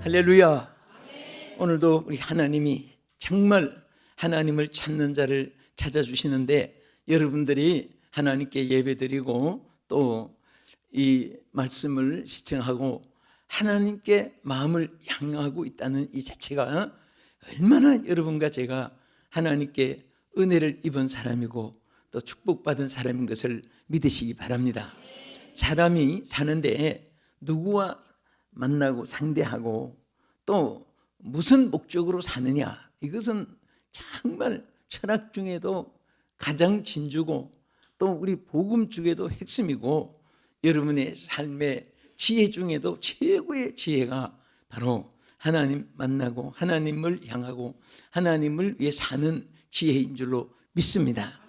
할렐루야. 오늘도 우리 하나님이 정말 하나님을 찾는 자를 찾아주시는데, 여러분들이 하나님께 예배드리고 또 이 말씀을 시청하고 하나님께 마음을 향하고 있다는 이 자체가 얼마나 여러분과 제가 하나님께 은혜를 입은 사람이고 또 축복받은 사람인 것을 믿으시기 바랍니다. 사람이 사는데 누구와 만나고 상대하고 또 무슨 목적으로 사느냐, 이것은 정말 철학 중에도 가장 진주고 또 우리 복음 중에도 핵심이고, 여러분의 삶의 지혜 중에도 최고의 지혜가 바로 하나님 만나고 하나님을 향하고 하나님을 위해 사는 지혜인 줄로 믿습니다.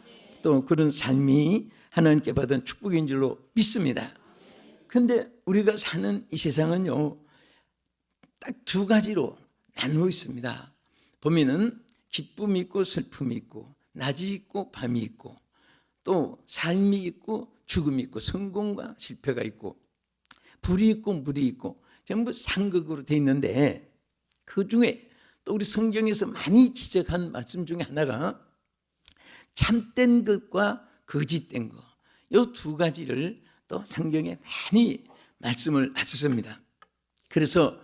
또 그런 삶이 하나님께 받은 축복인 줄로 믿습니다. 근데 우리가 사는 이 세상은요, 딱 두 가지로 나누어 있습니다. 보면은 기쁨이 있고 슬픔이 있고, 낮이 있고 밤이 있고, 또 삶이 있고 죽음이 있고, 성공과 실패가 있고, 불이 있고 물이 있고, 전부 상극으로 되어 있는데, 그 중에 또 우리 성경에서 많이 지적한 말씀 중에 하나가 참된 것과 거짓된 것, 이 두 가지를 또 성경에 많이 말씀을 하셨습니다. 그래서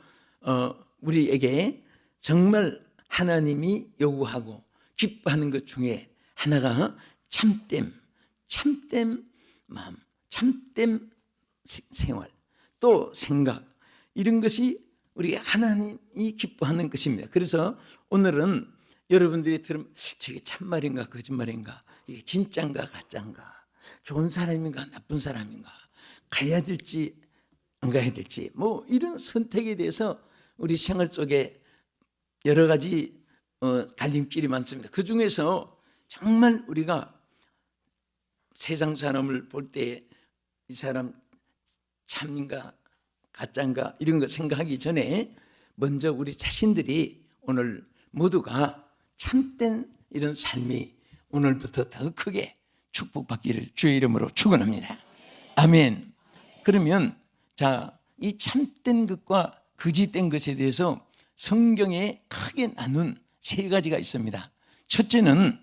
우리에게 정말 하나님이 요구하고 기뻐하는 것 중에 하나가 참됨 마음, 참됨 생활, 또 생각, 이런 것이 우리 하나님이 기뻐하는 것입니다. 그래서 오늘은 여러분들이 들으면 저게 참말인가 거짓말인가, 이게 진짜인가 가짜인가, 좋은 사람인가 나쁜 사람인가, 가야 될지 안 가야 될지, 뭐 이런 선택에 대해서 우리 생활 속에 여러 가지 갈림길이 많습니다. 그 중에서 정말 우리가 세상 사람을 볼 때 이 사람 참인가 가짜인가 이런 거 생각하기 전에 먼저 우리 자신들이 오늘 모두가 참된 이런 삶이 오늘부터 더 크게 축복받기를 주의 이름으로 축원합니다. 아멘. 그러면 자, 이 참된 것과 거짓된 것에 대해서 성경에 크게 나눈 세 가지가 있습니다. 첫째는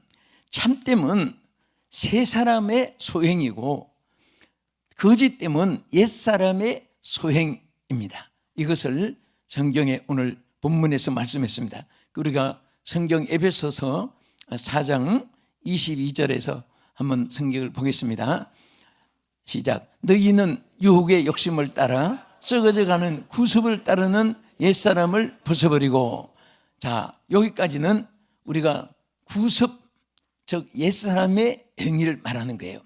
참됨은 새 사람의 소행이고, 거짓됨은 옛 사람의 소행입니다. 이것을 성경에 오늘 본문에서 말씀했습니다. 우리가 성경 에베소서 4장 22절에서 한번 성경을 보겠습니다. 시작. 너희는 유혹의 욕심을 따라 썩어져가는 구습을 따르는 옛사람을 벗어버리고. 자, 여기까지는 우리가 구습, 즉 옛사람의 행위를 말하는 거예요.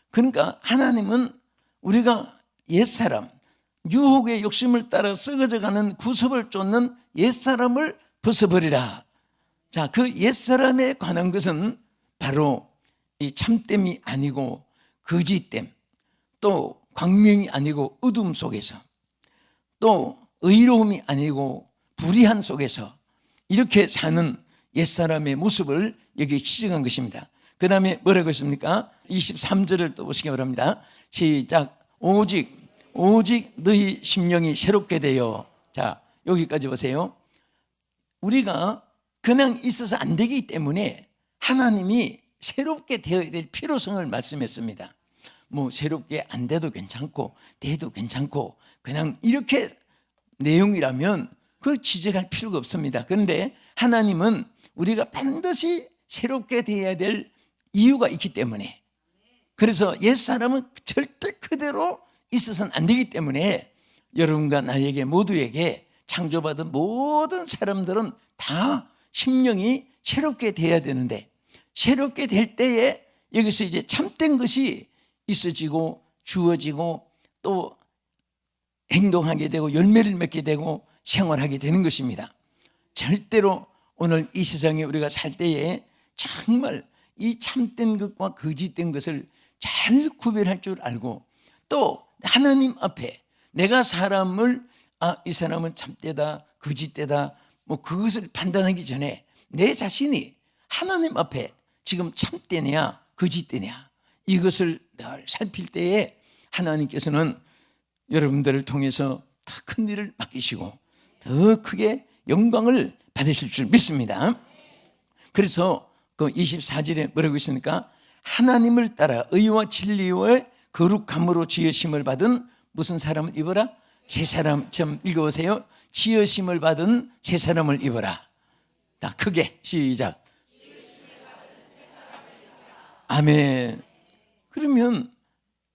그러니까 하나님은 우리가 옛사람, 유혹의 욕심을 따라 썩어져가는 구습을 쫓는 옛사람을 벗어버리라. 자, 그 옛사람에 관한 것은 바로 이 참됨이 아니고 거짓됨, 또 광명이 아니고 어둠 속에서, 또 의로움이 아니고 불의한 속에서 이렇게 사는 옛사람의 모습을 여기 지적한 것입니다. 그 다음에 뭐라고 했습니까? 23절을 또 보시기 바랍니다. 시작. 오직 너희 심령이 새롭게 되어. 자, 여기까지 보세요. 우리가 그냥 있어서 안 되기 때문에 하나님이 새롭게 되어야 될 필요성을 말씀했습니다. 뭐 새롭게 안 돼도 괜찮고 돼도 괜찮고 그냥 이렇게 내용이라면 그 지적할 필요가 없습니다. 그런데 하나님은 우리가 반드시 새롭게 되어야 될 이유가 있기 때문에, 그래서 옛사람은 절대 그대로 있어서는 안 되기 때문에 여러분과 나에게 모두에게 창조받은 모든 사람들은 다 심령이 새롭게 되어야 되는데, 새롭게 될 때에 여기서 이제 참된 것이 있어지고 주어지고 또 행동하게 되고 열매를 맺게 되고 생활하게 되는 것입니다. 절대로 오늘 이 세상에 우리가 살 때에 정말 이 참된 것과 거짓된 것을 잘 구별할 줄 알고, 또 하나님 앞에 내가 사람을 이 사람은 참되다 거짓되다 뭐 그것을 판단하기 전에 내 자신이 하나님 앞에 지금 참되냐 거짓되냐 이것을 늘 살필 때에 하나님께서는 여러분들을 통해서 더 큰 일을 맡기시고 더 크게 영광을 받으실 줄 믿습니다. 그래서 그 24절에 뭐라고 있습니까? 하나님을 따라 의와 진리와 거룩함으로 지으심을 받은 무슨 사람을 입어라? 새 사람. 좀 읽어보세요. 지으심을 받은 새 사람을 입어라. 다 크게 시작. 아멘. 그러면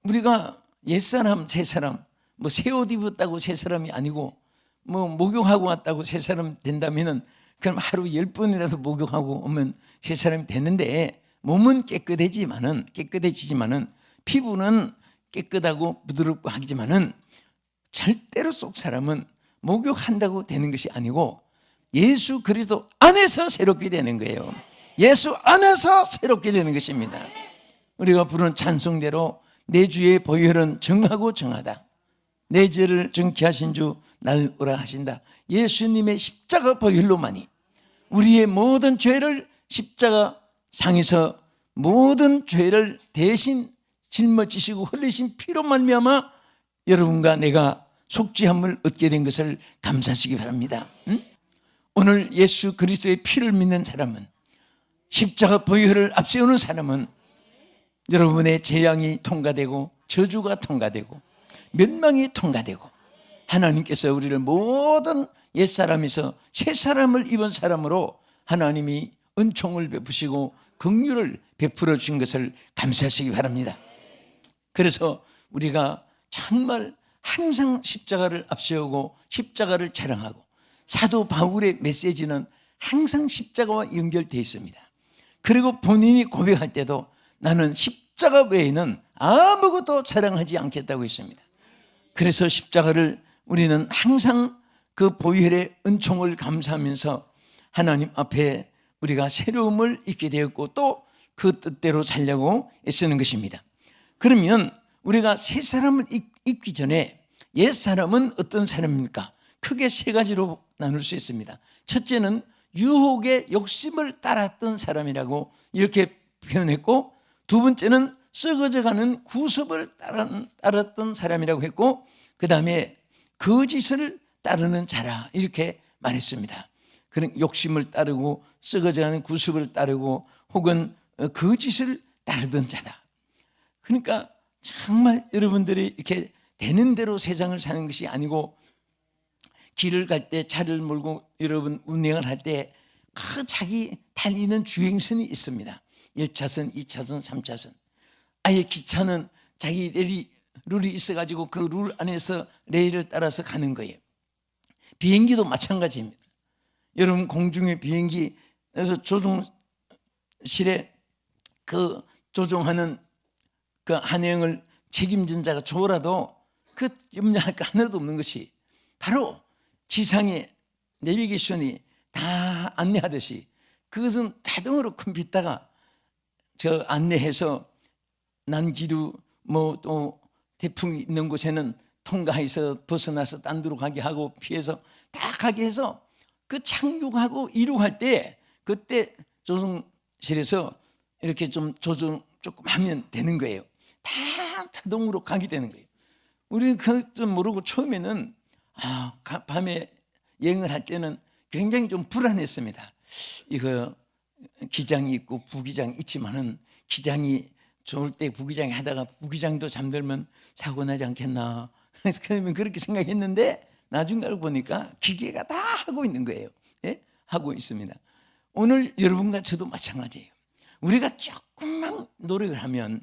우리가 옛사람 새사람, 뭐 새 옷 입었다고 새 사람이 아니고 뭐 목욕하고 왔다고 새 사람 된다면은 그럼 하루 10번이라도 목욕하고 오면 새 사람이 되는데, 몸은 깨끗해지지만은 피부는 깨끗하고 부드럽고 하지만은 절대로 속 사람은 목욕한다고 되는 것이 아니고 예수 그리스도 안에서 새롭게 되는 거예요. 예수 안에서 새롭게 되는 것입니다. 우리가 부르는 찬송대로 내 주의 보혈은 정하고 정하다. 내 죄를 정케 하신 주 날 오라 하신다. 예수님의 십자가 보혈로만이 우리의 모든 죄를 십자가 상에서 모든 죄를 대신 짊어지시고 흘리신 피로 말미암아 여러분과 내가 속죄함을 얻게 된 것을 감사하시기 바랍니다. 오늘 예수 그리스도의 피를 믿는 사람은, 십자가 보혈을 앞세우는 사람은 여러분의 재앙이 통과되고 저주가 통과되고 멸망이 통과되고 하나님께서 우리를 모든 옛사람에서 새사람을 입은 사람으로 하나님이 은총을 베푸시고 긍휼을 베풀어 주신 것을 감사하시기 바랍니다. 그래서 우리가 정말 항상 십자가를 앞세우고 십자가를 자랑하고, 사도 바울의 메시지는 항상 십자가와 연결되어 있습니다. 그리고 본인이 고백할 때도 나는 십자가 외에는 아무것도 자랑하지 않겠다고 했습니다. 그래서 십자가를 우리는 항상 그 보혈의 은총을 감사하면서 하나님 앞에 우리가 새로움을 잊게 되었고 또 그 뜻대로 살려고 애쓰는 것입니다. 그러면 우리가 새 사람을 입기 전에 옛 사람은 어떤 사람입니까? 크게 세 가지로 나눌 수 있습니다. 첫째는 유혹의 욕심을 따랐던 사람이라고 이렇게 표현했고, 두 번째는 썩어져가는 구습을 따랐던 사람이라고 했고, 그 다음에 거짓을 따르는 자라 이렇게 말했습니다. 그런 욕심을 따르고 썩어져가는 구습을 따르고 혹은 거짓을 따르던 자다. 그러니까 정말 여러분들이 이렇게 되는 대로 세상을 사는 것이 아니고, 길을 갈 때 차를 몰고 여러분 운행을 할 때 그 자기 달리는 주행선이 있습니다. 1차선, 2차선, 3차선. 아예 기차는 자기 룰이 있어가지고 그 룰 안에서 레일을 따라서 가는 거예요. 비행기도 마찬가지입니다. 여러분 공중의 비행기에서 조종실에 그 조종하는 그 한행을 책임진 자가 좋아라도 그 염려할 거 하나도 없는 것이 바로 지상의 내비게이션이 다 안내하듯이 그것은 자동으로 컴퓨터가 저 안내해서 난기류 뭐 또 태풍이 있는 곳에는 통과해서 벗어나서 딴 데로 가게 하고 피해서 다 가게 해서 그 착륙하고 이륙할 때 그때 조종실에서 이렇게 좀 조정 조금 하면 되는 거예요. 다 자동으로 가게 되는 거예요. 우리는 그것도 모르고 처음에는 밤에 여행을 할 때는 굉장히 좀 불안했습니다. 이거 기장이 있고 부기장이 있지만은 기장이 좋을 때 부기장이 하다가 부기장도 잠들면 사고 나지 않겠나. 그러면 그렇게 생각했는데 나중에 알고 보니까 기계가 다 하고 있는 거예요. 예? 하고 있습니다. 오늘 여러분과 저도 마찬가지예요. 우리가 조금만 노력을 하면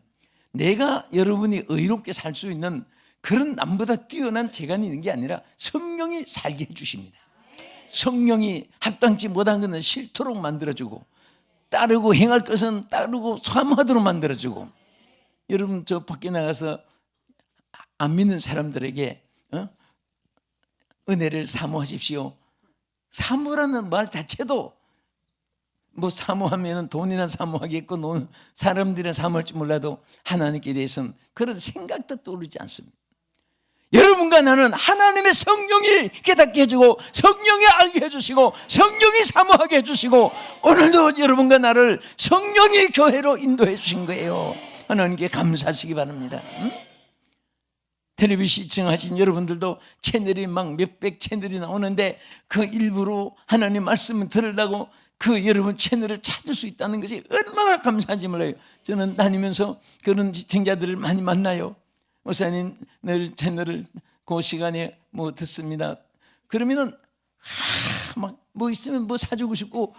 내가 여러분이 의롭게 살 수 있는 그런 남보다 뛰어난 재간이 있는 게 아니라 성령이 살게 해주십니다. 성령이 합당치 못한 것은 싫도록 만들어주고 따르고 행할 것은 따르고 사모하도록 만들어주고, 여러분 저 밖에 나가서 안 믿는 사람들에게 은혜를 사모하십시오. 사모라는 말 자체도 뭐 사모하면 돈이나 사모하겠고 사람들은 사모할지 몰라도 하나님께 대해서는 그런 생각도 떠오르지 않습니다. 여러분과 나는 하나님의 성령이 깨닫게 해주고 성령이 알게 해주시고 성령이 사모하게 해주시고 오늘도 여러분과 나를 성령이 교회로 인도해 주신 거예요. 하나님께 감사하시기 바랍니다. 텔레비전 시청하신 여러분들도 채널이 막 몇백 채널이 나오는데 그 일부러 하나님 말씀을 들으려고 그 여러분 채널을 찾을 수 있다는 것이 얼마나 감사한지 몰라요. 저는 다니면서 그런 시청자들을 많이 만나요. 목사님 늘 채널을 그 시간에 뭐 듣습니다. 그러면은 막 뭐 있으면 뭐 사주고 싶고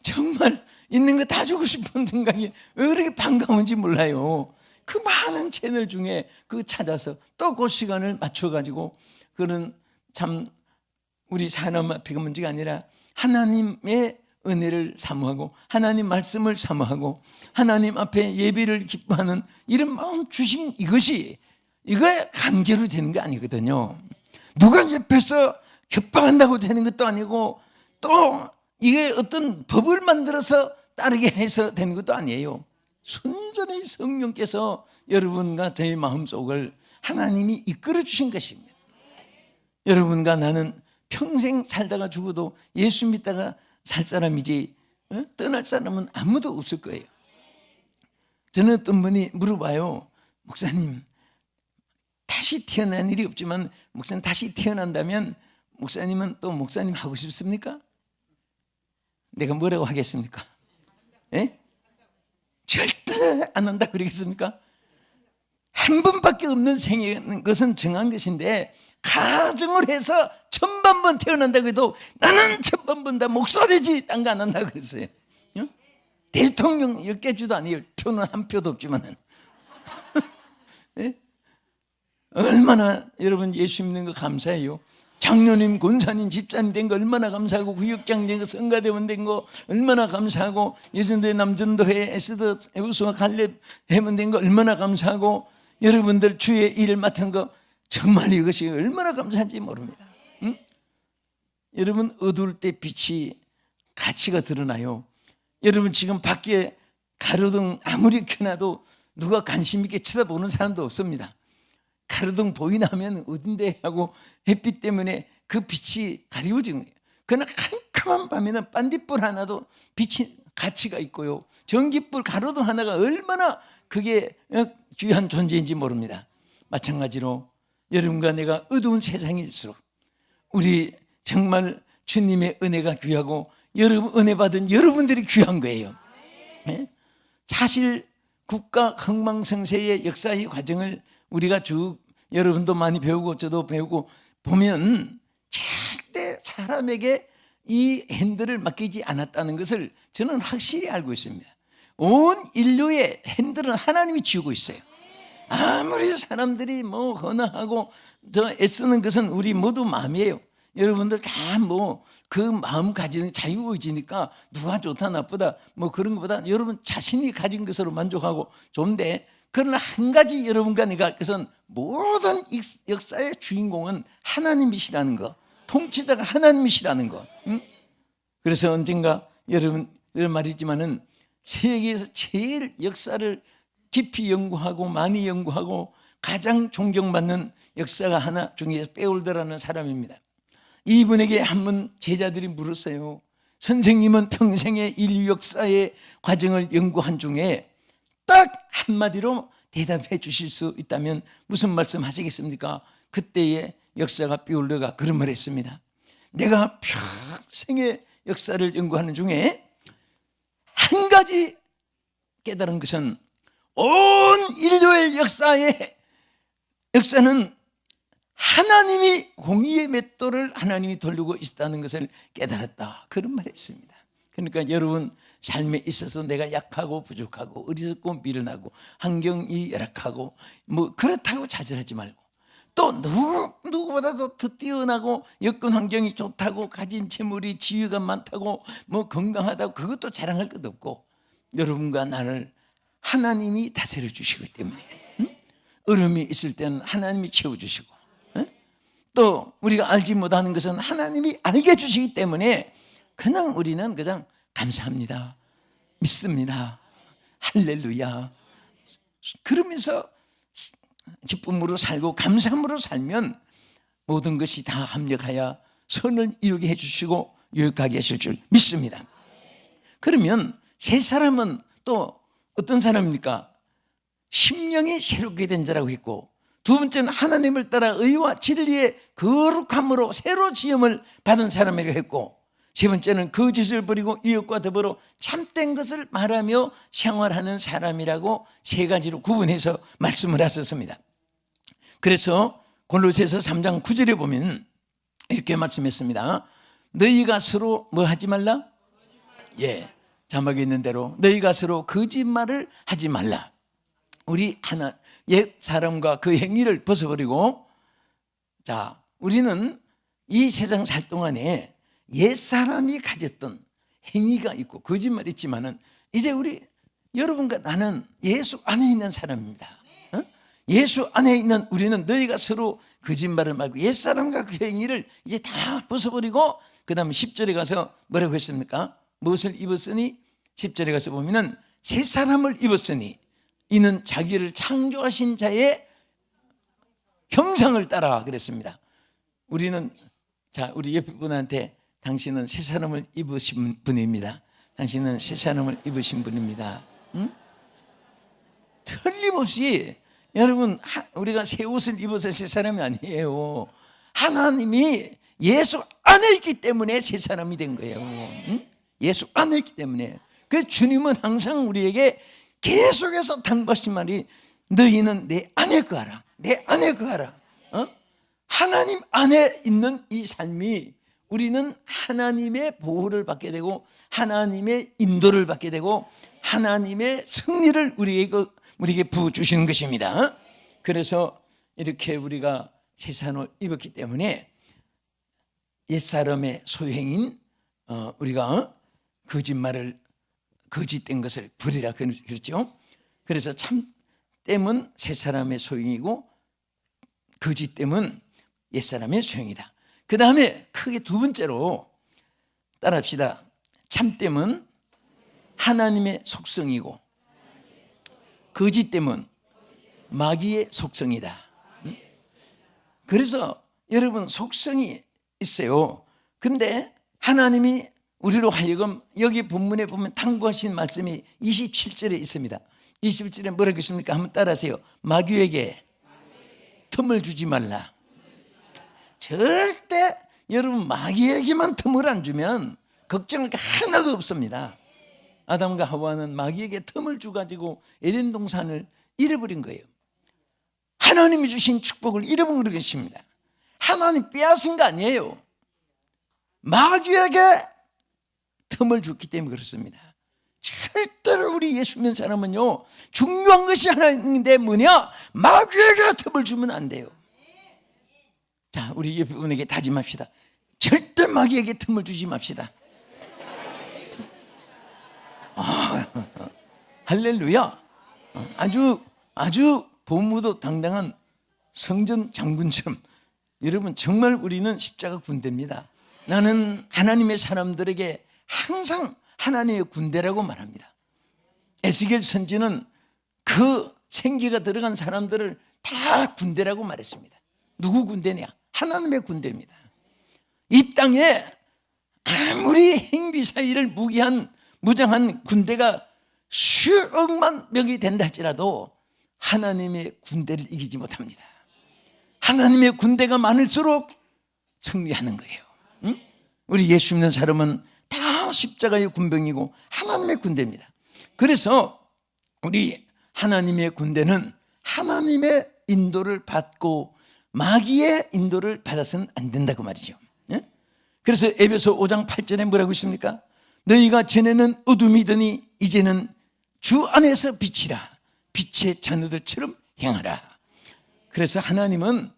정말 있는 거 다 주고 싶은 생각이 왜 그렇게 반가운지 몰라요. 그 많은 채널 중에 그 찾아서 또 그 시간을 맞춰가지고 그런 참 우리 사람 앞에가 문제가 아니라 하나님의 은혜를 사모하고 하나님 말씀을 사모하고 하나님 앞에 예배를 기뻐하는 이런 마음 주신 이것이 이거에 강제로 되는 게 아니거든요. 누가 옆에서 협박한다고 되는 것도 아니고 또 이게 어떤 법을 만들어서 따르게 해서 되는 것도 아니에요. 순전히 성령께서 여러분과 저의 마음속을 하나님이 이끌어 주신 것입니다. 여러분과 나는 평생 살다가 죽어도 예수 믿다가 살 사람이지 떠날 사람은 아무도 없을 거예요. 저는 어떤 분이 물어봐요. 목사님, 다시 태어난 일이 없지만 목사님 다시 태어난다면 목사님은 또 목사님 하고 싶습니까? 내가 뭐라고 하겠습니까? 예? 절대 안 한다 그러겠습니까? 한 번밖에 없는 생애는 것은 정한 것인데 가정을 해서 1000번 태어난다고 해도 나는 1000번 다 목소리지 딴 거 안 한다고 그랬어요. 대통령 10개 주도 아니에요. 표는 한 표도 없지만은. 예? 얼마나 여러분 예수 믿는 거 감사해요. 장로님, 권사님, 집사님 된 거 얼마나 감사하고 구역장 된 거, 성가대원 된 거 얼마나 감사하고 예전도회 남전도회 에스더 에우스와 갈렙 회원 된 거 얼마나 감사하고 여러분들 주의 일을 맡은 거 정말 이것이 얼마나 감사한지 모릅니다. 응? 여러분 어두울 때 빛이 가치가 드러나요. 여러분 지금 밖에 가로등 아무리 켜놔도 누가 관심 있게 쳐다보는 사람도 없습니다. 가로등 보이나 하면 어딘데 하고 햇빛 때문에 그 빛이 가리워지는 거예요. 그러나 캄캄한 밤에는 반딧불 하나도 빛이 가치가 있고요. 전기불 가로등 하나가 얼마나 그게 귀한 존재인지 모릅니다. 마찬가지로 여러분과 내가 어두운 세상일수록 우리 정말 주님의 은혜가 귀하고 여러분 은혜 받은 여러분들이 귀한 거예요. 네? 사실 국가 흥망성쇠의 역사의 과정을 우리가 쭉 여러분도 많이 배우고 저도 배우고 보면 절대 사람에게 이 핸들을 맡기지 않았다는 것을 저는 확실히 알고 있습니다. 온 인류의 핸들은 하나님이 쥐고 있어요. 아무리 사람들이 뭐 헌화하고 저 애쓰는 것은 우리 모두 마음이에요. 여러분들 다 뭐 그 마음 가지는 자유의지니까 누가 좋다 나쁘다 뭐 그런 것보다 여러분 자신이 가진 것으로 만족하고 좋은데, 그러나 한 가지 여러분과 내가 할 것은 모든 역사의 주인공은 하나님이시라는 거, 통치자가 하나님이시라는 거. 그래서 언젠가 여러분 이런 말이지만은 세계에서 제일 역사를 깊이 연구하고 많이 연구하고 가장 존경받는 역사가 하나 중에 베올더라는 사람입니다. 이분에게 한번 제자들이 물었어요. 선생님은 평생의 인류 역사의 과정을 연구한 중에 딱 한마디로 대답해 주실 수 있다면 무슨 말씀 하시겠습니까? 그때의 역사가 베올더가 그런 말을 했습니다. 내가 평생의 역사를 연구하는 중에 한 가지 깨달은 것은 온 인류의 역사는 하나님이 공의의 맷돌을 하나님이 돌리고 있다는 것을 깨달았다. 그런 말을 했습니다. 그러니까 여러분 삶에 있어서 내가 약하고 부족하고 어리석고 미련하고 환경이 열악하고 뭐 그렇다고 좌절하지 말고, 또 누구보다도 더 뛰어나고 여건 환경이 좋다고 가진 재물이 지위가 많다고 뭐 건강하다고 그것도 자랑할 것 없고, 여러분과 나를 하나님이 다스려 주시기 때문에 얼음이 있을 때는 하나님이 채워주시고, 또 우리가 알지 못하는 것은 하나님이 알게 해주시기 때문에 그냥 우리는 그냥 감사합니다, 믿습니다, 할렐루야 그러면서 기쁨으로 살고 감사함으로 살면 모든 것이 다 합력하여 선을 이루게 해주시고 유익하게 하실 줄 믿습니다. 그러면 새 사람은 또 어떤 사람입니까? 심령이 새롭게 된 자라고 했고, 두 번째는 하나님을 따라 의와 진리의 거룩함으로 새로 지음을 받은 사람이라고 했고, 세 번째는 거짓을 버리고 이웃과 더불어 참된 것을 말하며 생활하는 사람이라고 세 가지로 구분해서 말씀을 하셨습니다. 그래서 골로새서 3장 9절에 보면 이렇게 말씀했습니다. 너희가 서로 뭐 하지 말라? 자막에 있는 대로 너희가 서로 거짓말을 하지 말라. 우리 하나 옛 사람과 그 행위를 벗어버리고, 자, 우리는 이 세상 살 동안에 옛 사람이 가졌던 행위가 있고 거짓말이 있지만은 이제 여러분과 나는 예수 안에 있는 사람입니다. 예수 안에 있는 우리는 너희가 서로 거짓말을 말고 옛 사람과 그 행위를 이제 다 벗어버리고, 그 다음에 10절에 가서 뭐라고 했습니까? 무엇을 입었으니? 10절에 가서 보면은 새 사람을 입었으니 이는 자기를 창조하신 자의 형상을 따라 그랬습니다. 우리는, 자, 우리 옆에 분한테 당신은 새 사람을 입으신 분입니다. 당신은 새 사람을 입으신 분입니다. 응? 틀림없이 여러분, 우리가 새 옷을 입어서 새 사람이 아니에요. 하나님이 예수 안에 있기 때문에 새 사람이 된 거예요. 응? 예수 안에 있기 때문에. 그래서 주님은 항상 우리에게 계속해서 당부하신 말이 너희는 내 안에 거하라. 내 안에 거하라. 하나님 안에 있는 이 삶이 우리는 하나님의 보호를 받게 되고 하나님의 인도를 받게 되고 하나님의 승리를 우리에게 부어주시는 것입니다. 그래서 이렇게 우리가 새 사람을 입었기 때문에 옛사람의 소행인 우리가 거짓된 것을 버리라 그랬죠. 그래서 참됨은 새 사람의 소행이고 거짓됨은 옛사람의 소행이다. 그 다음에 크게 두 번째로 따라합시다. 참됨은 하나님의 속성이고 거짓됨은 마귀의 속성이다. 그래서 여러분, 속성이 있어요. 그런데 하나님이 우리로 하여금 여기 본문에 보면 당부하신 말씀이 27절에 있습니다. 27절에 뭐라고 있습니까? 한번 따라하세요. 마귀에게 틈을 주지 말라. 절대 여러분, 마귀에게만 틈을 안 주면 걱정할 게 하나도 없습니다. 아담과 하와는 마귀에게 틈을 주가지고 에덴 동산을 잃어버린 거예요. 하나님이 주신 축복을 잃어버린 것입니다. 하나님 빼앗은 거 아니에요. 마귀에게 틈을 줬기 때문에 그렇습니다. 절대로 우리 예수 믿는 사람은요, 중요한 것이 하나 있는데 뭐냐? 마귀에게 틈을 주면 안 돼요. 자, 우리 옆에 분에게 다짐합시다. 절대 마귀에게 틈을 주지 맙시다. 할렐루야. 아주 보무도 당당한 성전 장군처럼, 여러분, 정말 우리는 십자가 군대입니다. 나는 하나님의 사람들에게 항상 하나님의 군대라고 말합니다. 에스겔 선지는 그 생기가 들어간 사람들을 다 군대라고 말했습니다. 누구 군대냐? 하나님의 군대입니다. 이 땅에 아무리 행비사일을 무장한 군대가 수억만 명이 된다 할지라도 하나님의 군대를 이기지 못합니다. 하나님의 군대가 많을수록 승리하는 거예요. 응? 우리 예수 믿는 사람은 다 십자가의 군병이고 하나님의 군대입니다. 그래서 우리 하나님의 군대는 하나님의 인도를 받고 마귀의 인도를 받아서는 안 된다고 말이죠. 그래서 에베소 5장 8절에 뭐라고 있습니까? 너희가 전에는 어둠이더니 이제는 주 안에서 빛이라. 빛의 자녀들처럼 행하라. 그래서 하나님은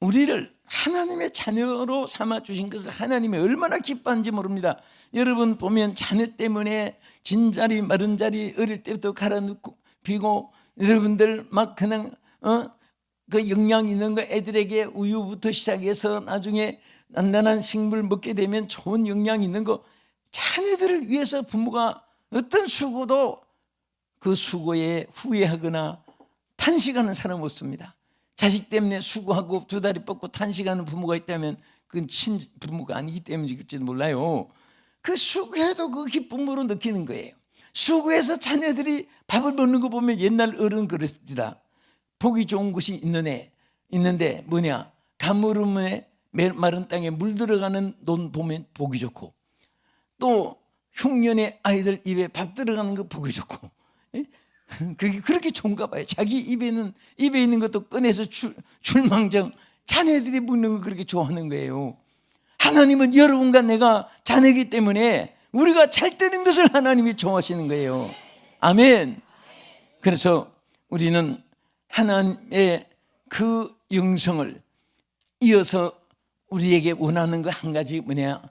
우리를 하나님의 자녀로 삼아주신 것을 하나님이 얼마나 기뻐하는지 모릅니다. 여러분 보면 자녀 때문에 진자리 마른자리 어릴 때부터 갈아놓고 비고, 여러분들 막 그냥 그 영양 있는 거 애들에게 우유부터 시작해서 나중에 단단한 식물 먹게 되면 좋은 영양 있는 거, 자녀들을 위해서 부모가 어떤 수고도 그 수고에 후회하거나 탄식하는 사람 없습니다. 자식 때문에 수고하고 두 다리 뻗고 탄식하는 부모가 있다면 그건 친부모가 아니기 때문일지도 몰라요. 그 수고해도 그 기쁨으로 느끼는 거예요. 수고해서 자녀들이 밥을 먹는 거 보면 옛날 어른 그랬습니다. 보기 좋은 곳이 있는 애, 있는데 뭐냐? 가물음에 마른 땅에 물 들어가는 논 보면 보기 좋고, 또 흉년의 아이들 입에 밥 들어가는 거 보기 좋고, 예? 그게 그렇게 좋은가 봐요. 자기 입에 있는 것도 꺼내서 줄망정 자네들이 먹는 거 그렇게 좋아하는 거예요. 하나님은 여러분과 내가 자녀이기 때문에 우리가 잘 되는 것을 하나님이 좋아하시는 거예요. 아멘. 그래서 우리는 하나님의 그 영성을 이어서 우리에게 원하는 거 한 가지 뭐냐?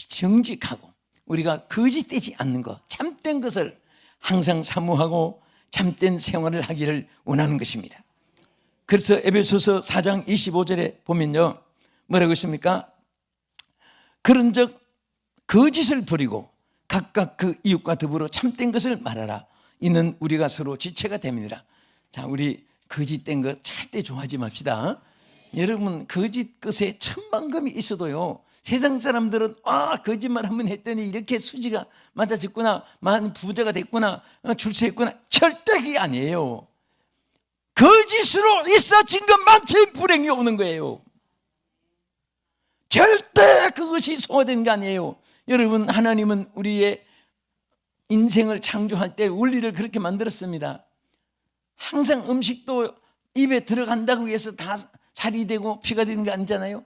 정직하고 우리가 거짓되지 않는 것, 참된 것을 항상 사모하고 참된 생활을 하기를 원하는 것입니다. 그래서 에베소서 4장 25절에 보면요, 뭐라고 있습니까? 그런즉 거짓을 버리고 각각 그 이웃과 더불어 참된 것을 말하라. 이는 우리가 서로 지체가 됨이니라. 자, 우리 거짓된 거 절대 좋아하지 맙시다. 여러분, 거짓 것에 천만금이 있어도요, 세상 사람들은 거짓말 한번 했더니 이렇게 수지가 맞아졌구나, 많은 부자가 됐구나, 출세했구나. 절대 그게 아니에요. 거짓으로 있어진 것만큼 불행이 오는 거예요. 절대 그것이 소화된 게 아니에요. 여러분, 하나님은 우리의 인생을 창조할 때 원리를 그렇게 만들었습니다. 항상 음식도 입에 들어간다고 해서 다 살이 되고 피가 되는 게 아니잖아요.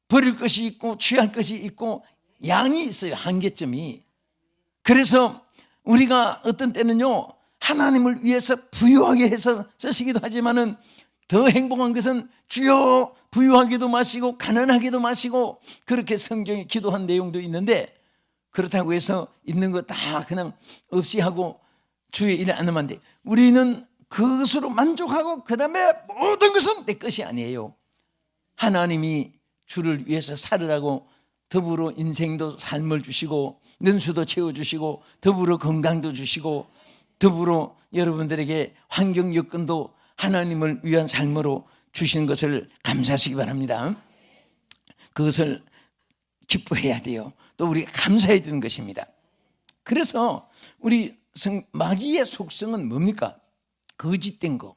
버릴 것이 있고 취할 것이 있고 양이 있어요. 한계점이. 그래서 우리가 어떤 때는요, 하나님을 위해서 부유하게 해서 쓰시기도 하지만은 더 행복한 것은 주여 부유하게도 마시고 가난하게도 마시고, 그렇게 성경에 기도한 내용도 있는데, 그렇다고 해서 있는 거 다 그냥 없이 하고 주의 일을 안 하면 안 돼. 우리는 그것으로 만족하고 그 다음에 모든 것은 내 것이 아니에요. 하나님이 주를 위해서 살으라고 더불어 인생도 삶을 주시고 능수도 채워주시고 더불어 건강도 주시고 더불어 여러분들에게 환경 여건도 하나님을 위한 삶으로 주시는 것을 감사하시기 바랍니다. 그것을 기뻐해야 돼요. 또 우리가 감사해야 되는 것입니다. 그래서 우리 마귀의 속성은 뭡니까? 거짓된 거,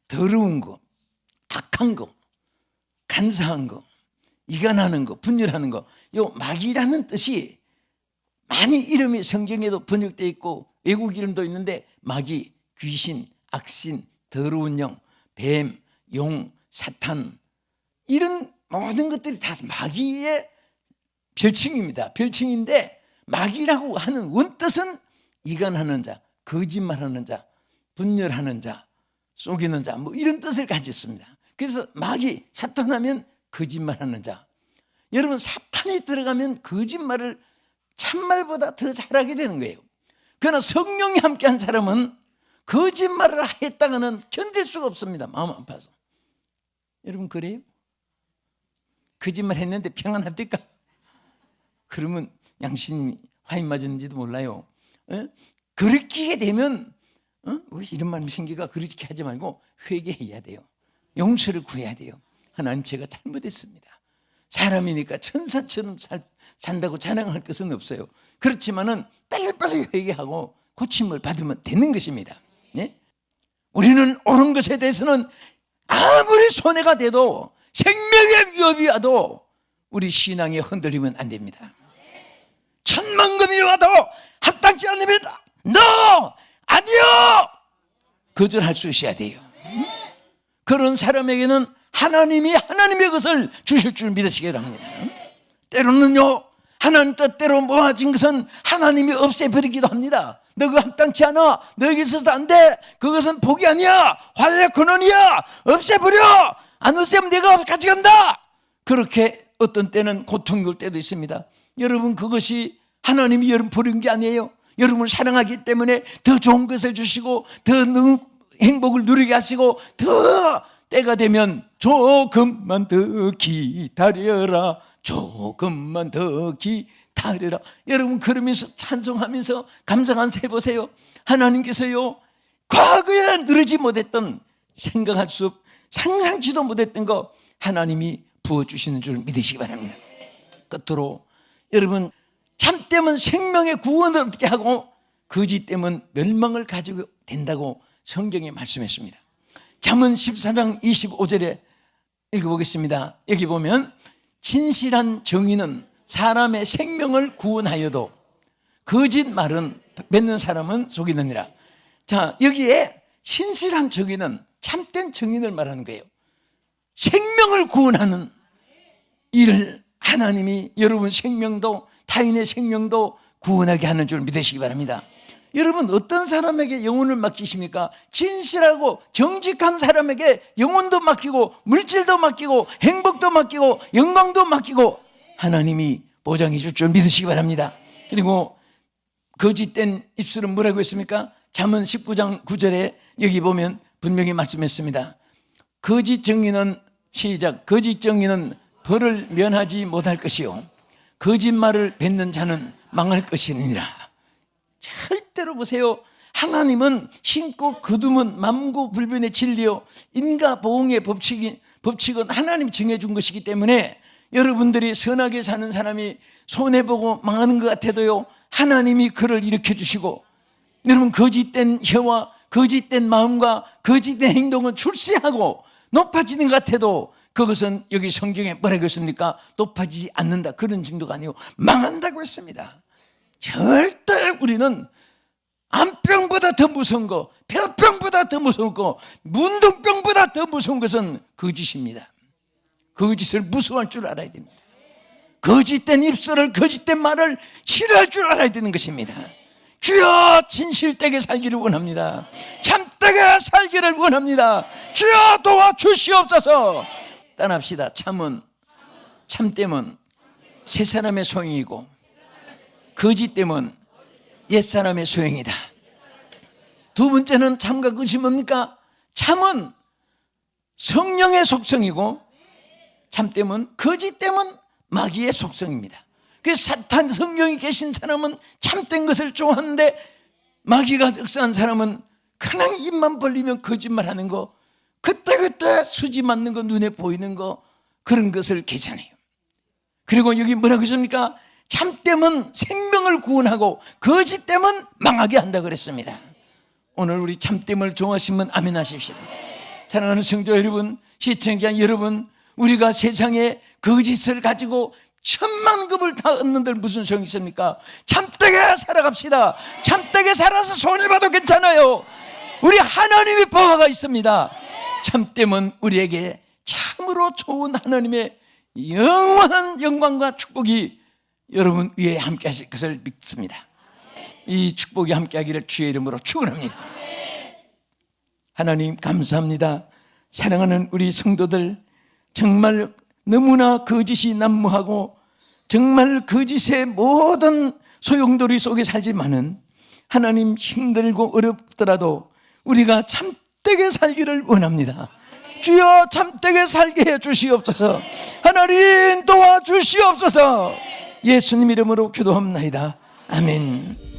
더러운 거, 악한 거, 간사한 거, 이간하는 거, 분열하는 거. 요 마귀라는 뜻이 많이 이름이 성경에도 번역되어 있고 외국 이름도 있는데, 마귀, 귀신, 악신, 더러운 영, 뱀, 용, 사탄, 이런 모든 것들이 다 마귀의 별칭입니다. 별칭인데, 마귀라고 하는 원뜻은 이간하는 자, 거짓말하는 자, 분열하는 자, 속이는 자, 뭐 이런 뜻을 가졌습니다. 그래서 마귀, 사탄 하면 거짓말하는 자. 여러분, 사탄이 들어가면 거짓말을 참말보다 더 잘하게 되는 거예요. 그러나 성령이 함께한 사람은 거짓말을 했다가는 견딜 수가 없습니다. 마음 아파서. 여러분, 그래요? 거짓말 했는데 평안합니까? 그러면 양심이 화인 맞았는지도 몰라요. 그렇게 되면 왜 이런 말이 생기가, 그렇게 하지 말고 회개해야 돼요. 용서를 구해야 돼요. 하나님, 제가 잘못했습니다. 사람이니까 천사처럼 산다고 자랑할 것은 없어요. 그렇지만은 빨리빨리 회개하고 고침을 받으면 되는 것입니다. 예? 우리는 옳은 것에 대해서는 아무리 손해가 돼도, 생명의 위협이 와도 우리 신앙에 흔들리면 안 됩니다. 천만금이 와도 합당치 않으면 아니요! 거절할 수 있어야 돼요. 그런 사람에게는 하나님이 하나님의 것을 주실 줄 믿으시기 바랍니다. 때로는요, 하나님 뜻대로 모아진 것은 하나님이 없애버리기도 합니다. 너 그거 합당치 않아, 너에게 있어서 안 돼, 그것은 복이 아니야, 화해의 근원이야, 없애버려, 안 없애면 내가 가져간다. 그렇게 어떤 때는 고통 줄 때도 있습니다. 여러분, 그것이 하나님이 여러분 부른 게 아니에요. 여러분을 사랑하기 때문에 더 좋은 것을 주시고 더 행복을 누리게 하시고, 더 때가 되면 조금만 더 기다려라, 조금만 더 기다려라. 여러분, 그러면서 찬송하면서 감사한 세 보세요. 하나님께서요, 과거에 누리지 못했던, 생각할 수, 상상치도 못했던 거 하나님이 부어주시는 줄 믿으시기 바랍니다. 끝으로 여러분, 참되면 생명의 구원을 얻게 하고 거짓되면 멸망을 가지고 된다고 성경에 말씀했습니다. 잠언 14장 25절에 읽어보겠습니다. 여기 보면 진실한 정의는 사람의 생명을 구원하여도 거짓말은 맺는 사람은 속이느니라. 자, 여기에 신실한 정의는 참된 정의를 말하는 거예요. 생명을 구원하는 일을 하나님이 여러분 생명도 타인의 생명도 구원하게 하는 줄 믿으시기 바랍니다. 여러분 어떤 사람에게 영혼을 맡기십니까? 진실하고 정직한 사람에게 영혼도 맡기고 물질도 맡기고 행복도 맡기고 영광도 맡기고 하나님이 보장해 줄 줄 믿으시기 바랍니다. 그리고 거짓된 입술은 뭐라고 했습니까? 잠언 19장 9절에 여기 보면 분명히 말씀했습니다. 거짓 정의는 시작. 거짓 정의는 벌을 면하지 못할 것이요 거짓말을 뱉는 자는 망할 것이니라. 절대로 보세요. 하나님은 심고 거두면 만고불변의 진리요 인과보응의 법칙은 하나님 정해준 것이기 때문에 여러분들이 선하게 사는 사람이 손해보고 망하는 것 같아도요 하나님이 그를 일으켜주시고, 여러분 거짓된 혀와 거짓된 마음과 거짓된 행동은 출세하고 높아지는 것 같아도 그것은 여기 성경에 뭐라고 했습니까? 높아지지 않는다, 그런 정도가 아니고 망한다고 했습니다. 절대 우리는 암병보다 더 무서운 거, 폐병보다 더 무서운 거, 문둥병보다 더 무서운 것은 거짓입니다. 거짓을 무서워할 줄 알아야 됩니다. 거짓된 입술을, 거짓된 말을 싫어할 줄 알아야 되는 것입니다. 주여 진실되게 살기를 원합니다. 참되게 살기를 원합니다. 주여 도와주시옵소서. 따라합시다. 참됨은 새 사람의 소용이고 거짓됨은 옛 사람의 소용이다. 두 번째는 참과 거짓이 뭡니까? 참은 성령의 속성이고 참됨은 거짓됨은 마귀의 속성입니다. 그래서 사탄 성령이 계신 사람은 참된 것을 좋아하는데 마귀가 역사한 사람은 그냥 입만 벌리면 거짓말하는 거, 그때그때 수지 맞는 거, 눈에 보이는 거, 그런 것을 괜찮아요. 그리고 여기 뭐라고 했습니까? 참됨은 생명을 구원하고 거짓됨은 망하게 한다 그랬습니다. 오늘 우리 참됨을 좋아하시면 아멘 하십시오. 사랑하는 성도 여러분, 시청자 여러분, 우리가 세상에 거짓을 가지고 천만급을 다 얻는들 무슨 소용이 있습니까? 참되게 살아갑시다. 참되게 살아서 손해봐도 괜찮아요. 우리 하나님의 보호가 있습니다. 참됨은 우리에게 참으로 좋은 하나님의 영원한 영광과 축복이 여러분 위에 함께 하실 것을 믿습니다. 이 축복이 함께 하기를 주의 이름으로 축원합니다. 하나님 감사합니다. 사랑하는 우리 성도들, 정말 너무나 거짓이 난무하고 정말 거짓의 모든 소용돌이 속에 살지만은 하나님 힘들고 어렵더라도 우리가 참되게 살기를 원합니다. 주여 참되게 살게 해 주시옵소서. 하나님 도와주시옵소서. 예수님 이름으로 기도합니다. 아멘.